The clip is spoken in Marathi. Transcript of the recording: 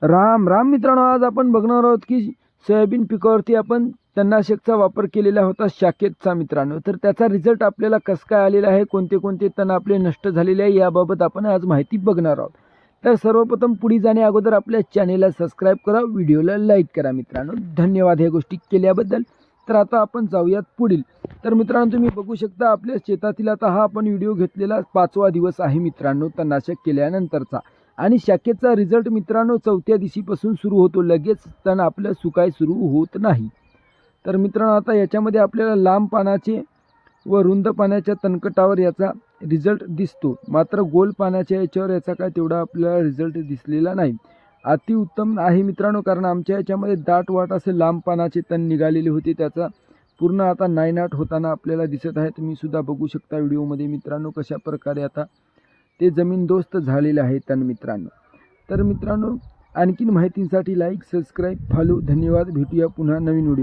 राम राम मित्रांनो, आज आपण बघणार आहोत की सोयाबीन पिकावरती आपण तणनाशकचा वापर केलेला होता शाकेतचा मित्रांनो. तर त्याचा रिझल्ट आपल्याला कसं काय आलेला आहे, कोणते कोणते तण आपले नष्ट झालेले आहे याबाबत आपण आज माहिती बघणार आहोत. तर सर्वप्रथम पुढे जाण्या अगोदर आपल्या चॅनेलला सबस्क्राईब करा, व्हिडिओला लाईक करा मित्रांनो. धन्यवाद ह्या गोष्टी केल्याबद्दल. तर आता आपण जाऊयात पुढील. तर मित्रांनो, तुम्ही बघू शकता आपल्या शेतातील आता हा आपण व्हिडिओ घेतलेला 5वा दिवस आहे मित्रांनो तणनाशक केल्यानंतरचा. आणि शाखेचा रिझल्ट मित्रांनो 4थ्या दिवशीपासून सुरू होतो, लगेच तण आपलं सुकाय सुरू होत नाही. तर मित्रांनो, आता याच्यामध्ये आपल्याला लांब पानाचे व रुंद पानाच्या तणकटावर याचा रिझल्ट दिसतो, मात्र गोल पानाच्या याच्यावर याचा काय तेवढा आपल्याला रिझल्ट दिसलेला नाही. अतिउत्तम आहे मित्रांनो, कारण आमच्या याच्यामध्ये दाट वाट असे लांब पानाचे तण निघालेले होते, त्याचा पूर्ण आता नायनाट होताना आपल्याला दिसत आहे. तुम्ही सुद्धा बघू शकता व्हिडिओमध्ये मित्रांनो कशा प्रकारे आता ते जमीनदोस्त झालेले आहे तण मित्रांनो. तर मित्रांनो, आणखीन माहितीसाठी लाईक, सबस्क्राईब, फॉलो. धन्यवाद. भेटूया पुन्हा नवीन व्हिडिओ.